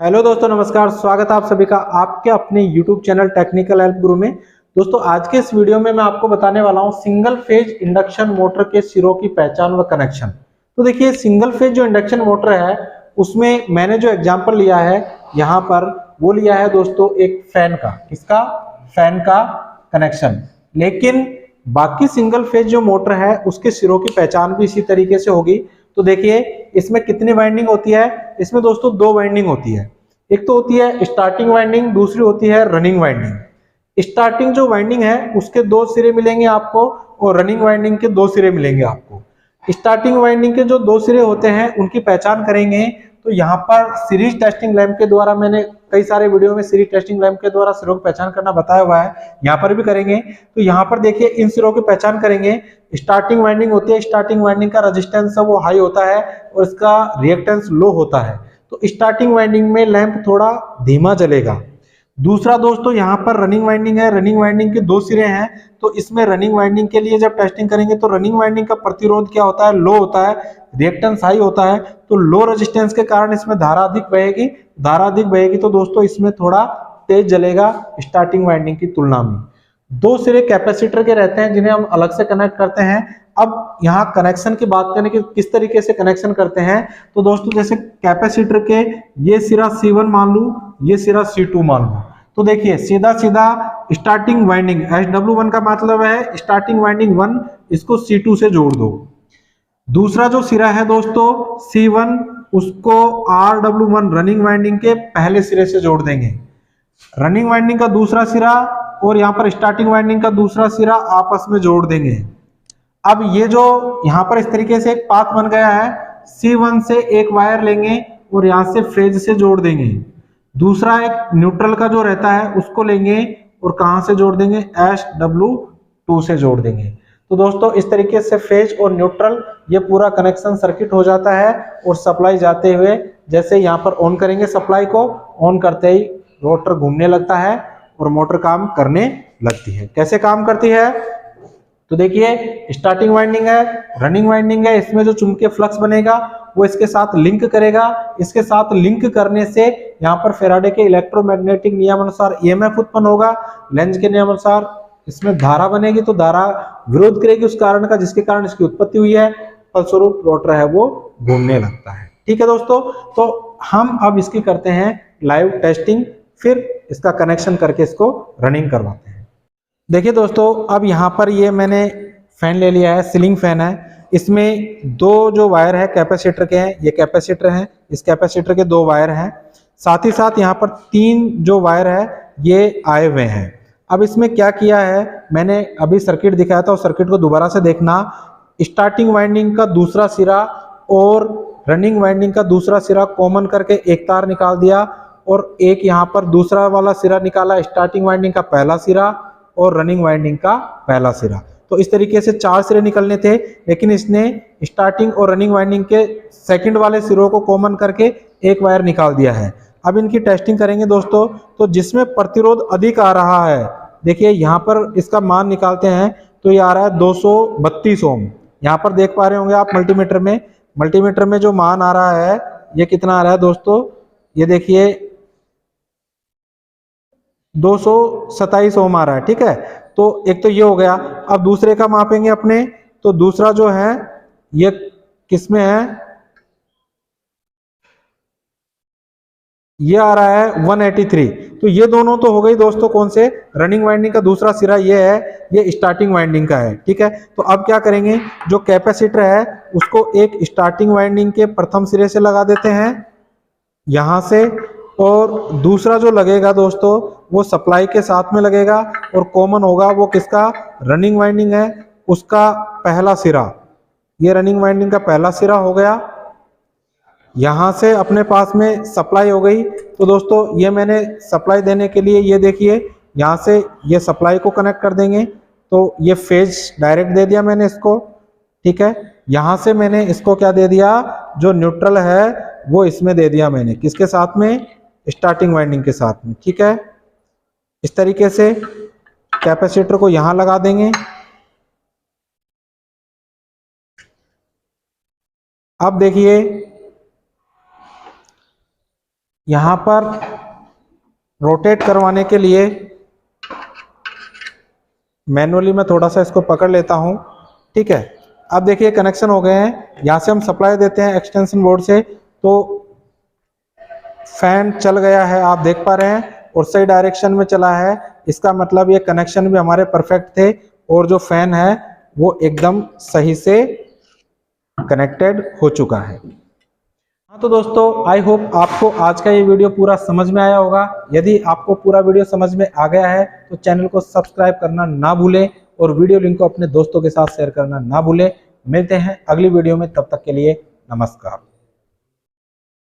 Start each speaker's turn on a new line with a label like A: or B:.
A: Hello दोस्तों, नमस्कार। स्वागत है आप सभी का आपके अपने YouTube चैनल टेक्निकल हेल्प गुरु में। दोस्तों, आज के इस वीडियो में मैं आपको बताने वाला हूं सिंगल फेज इंडक्शन मोटर के सिरों की पहचान व कनेक्शन। तो देखिए, सिंगल फेज जो इंडक्शन मोटर है उसमें मैंने जो एग्जांपल लिया है यहाँ पर वो लिया है दोस्तों एक फैन का। किसका? फैन का कनेक्शन। लेकिन बाकी सिंगल फेज जो मोटर है उसके सिरों की पहचान भी इसी तरीके से होगी। तो देखिए, इसमें कितनी वाइंडिंग होती है? इसमें दोस्तों दो वाइंडिंग होती है। एक तो होती है स्टार्टिंग वाइंडिंग, दूसरी होती है रनिंग वाइंडिंग। स्टार्टिंग जो वाइंडिंग है उसके दो सिरे मिलेंगे आपको और रनिंग वाइंडिंग के दो सिरे मिलेंगे आपको। स्टार्टिंग वाइंडिंग के जो दो सिरे होते हैं उनकी पहचान करेंगे तो यहाँ पर सीरीज टेस्टिंग लैंप के द्वारा, मैंने कई सारे वीडियो में सीरीज टेस्टिंग लैंप के द्वारा सिरों की पहचान करना बताया हुआ है, यहाँ पर भी करेंगे। तो यहाँ पर देखिए, इन सिरों की पहचान करेंगे। स्टार्टिंग वाइंडिंग होती है, स्टार्टिंग वाइंडिंग का रेजिस्टेंस है वो हाई होता है और इसका रिएक्टेंस लो होता है। तो स्टार्टिंग वाइंडिंग में लैंप थोड़ा धीमा जलेगा। दूसरा दोस्तों यहाँ पर रनिंग वाइंडिंग है। रनिंग वाइंडिंग के दो सिरे हैं, तो इसमें रनिंग वाइंडिंग के लिए जब टेस्टिंग करेंगे तो रनिंग वाइंडिंग का प्रतिरोध क्या होता है? लो होता है, रिएक्टेंस हाई होता है। तो लो रेजिस्टेंस के कारण इसमें धारा अधिक बहेगी। धारा अधिक बहेगी तो दोस्तों इसमें थोड़ा तेज जलेगा स्टार्टिंग वाइंडिंग की तुलना में। दो सिरे कैपेसिटर के रहते हैं जिन्हें हम अलग से कनेक्ट करते हैं। अब यहाँ कनेक्शन की बात करें कि किस तरीके से कनेक्शन करते हैं, तो दोस्तों जैसे कैपेसिटर के ये सिरा C1 मान लूं, ये सिरा C2 मान लूं, तो देखिए सीधा सीधा स्टार्टिंग वाइंडिंग SW1 का मतलब है स्टार्टिंग वाइंडिंग 1, इसको C2 से जोड़ दो। दूसरा जो सिरा है दोस्तों C1, उसको RW1 रनिंग वाइंडिंग के पहले सिरे से जोड़ देंगे। रनिंग वाइंडिंग का दूसरा सिरा और यहाँ पर स्टार्टिंग वाइंडिंग का दूसरा सिरा आपस में जोड़ देंगे। अब ये जो यहाँ पर इस तरीके से एक पाथ बन गया है, C1 से एक वायर लेंगे और यहाँ से फेज से जोड़ देंगे। दूसरा एक न्यूट्रल का जो रहता है उसको लेंगे और कहां से जोड़ देंगे? SW2 से जोड़ देंगे। तो दोस्तों इस तरीके से फेज और न्यूट्रल ये पूरा कनेक्शन सर्किट हो जाता है। और सप्लाई जाते हुए जैसे यहाँ पर ऑन करेंगे, सप्लाई को ऑन करते ही रोटर घूमने लगता है और मोटर काम करने लगती है। कैसे काम करती है? तो देखिए, स्टार्टिंग वाइंडिंग है, रनिंग वाइंडिंग है, इसमें जो चुंबकीय फ्लक्स बनेगा वो इसके साथ लिंक करेगा। इसके साथ लिंक करने से यहाँ पर फैराडे के इलेक्ट्रोमैग्नेटिक नियम अनुसार ईएमएफ उत्पन्न होगा। लेंज के नियम अनुसार इसमें धारा बनेगी, तो धारा विरोध करेगी उस कारण का जिसके कारण इसकी उत्पत्ति हुई है। फलस्वरूप रोटर है वो घूमने लगता है। ठीक है दोस्तों, तो हम अब इसकी करते हैं लाइव टेस्टिंग, फिर इसका कनेक्शन करके इसको रनिंग करवाते हैं। देखिए दोस्तों, अब यहाँ पर ये मैंने फैन ले लिया है, सीलिंग फैन है। इसमें दो जो वायर है कैपेसिटर के हैं, ये कैपेसिटर हैं, इस कैपेसिटर के दो वायर हैं। साथ ही साथ यहाँ पर तीन जो वायर है ये आए हुए हैं। अब इसमें क्या किया है, मैंने अभी सर्किट दिखाया था, उस सर्किट को दोबारा से देखना। स्टार्टिंग वाइंडिंग का दूसरा सिरा और रनिंग वाइंडिंग का दूसरा सिरा कॉमन करके एक तार निकाल दिया और एक यहाँ पर दूसरा वाला सिरा निकाला, स्टार्टिंग वाइंडिंग का पहला सिरा और रनिंग वाइंडिंग का पहला सिरा। तो इस तरीके से चार सिरे निकलने थे, लेकिन इसने स्टार्टिंग और रनिंग वाइंडिंग के सेकंड वाले सिरों को कॉमन करके एक वायर निकाल दिया है। अब इनकी टेस्टिंग करेंगे दोस्तों। तो जिसमें प्रतिरोध अधिक आ रहा है, देखिए यहाँ पर इसका मान निकालते हैं तो ये आ रहा है 232 ओम। यहाँ पर देख पा रहे होंगे आप मल्टीमीटर में जो मान आ रहा है ये कितना आ रहा है दोस्तों? ये देखिए 227 ओम आ रहा है। ठीक है, तो एक तो ये हो गया। अब दूसरे का मापेंगे अपने, तो दूसरा जो है ये किसमें है? ये आ रहा है 183। तो ये दोनों तो हो गई दोस्तों कौन से? रनिंग वाइंडिंग का दूसरा सिरा ये है, ये स्टार्टिंग वाइंडिंग का है। ठीक है, तो अब क्या करेंगे, जो कैपेसिटर है उसको एक स्टार्टिंग वाइंडिंग के प्रथम सिरे से लगा देते हैं यहां से, और दूसरा जो लगेगा दोस्तों वो सप्लाई के साथ में लगेगा और कॉमन होगा वो किसका? रनिंग वाइंडिंग है उसका पहला सिरा। ये रनिंग वाइंडिंग का पहला सिरा हो गया। यहां से अपने पास में सप्लाई हो गई। तो दोस्तों ये मैंने सप्लाई देने के लिए, ये देखिए यहां से ये सप्लाई को कनेक्ट कर देंगे। तो ये फेज डायरेक्ट दे दिया मैंने इसको। ठीक है, यहां से मैंने इसको क्या दे दिया, जो न्यूट्रल है वो इसमें दे दिया मैंने, किसके साथ में? स्टार्टिंग वाइंडिंग के साथ में। ठीक है, इस तरीके से कैपेसिटर को यहां लगा देंगे। अब देखिए यहाँ पर रोटेट करवाने के लिए मैनुअली मैं थोड़ा सा इसको पकड़ लेता हूँ। ठीक है, अब देखिए कनेक्शन हो गए हैं। यहाँ से हम सप्लाई देते हैं एक्सटेंशन बोर्ड से, तो फैन चल गया है, आप देख पा रहे हैं, और सही डायरेक्शन में चला है। इसका मतलब ये कनेक्शन भी हमारे परफेक्ट थे और जो फैन है वो एकदम सही से कनेक्टेड हो चुका है। हाँ तो दोस्तों, आई होप आपको आज का ये वीडियो पूरा समझ में आया होगा। यदि आपको पूरा वीडियो समझ में आ गया है तो चैनल को सब्सक्राइब करना ना भूलें और वीडियो लिंक को अपने दोस्तों के साथ शेयर करना ना भूलें। मिलते हैं अगली वीडियो में, तब तक के लिए नमस्कार।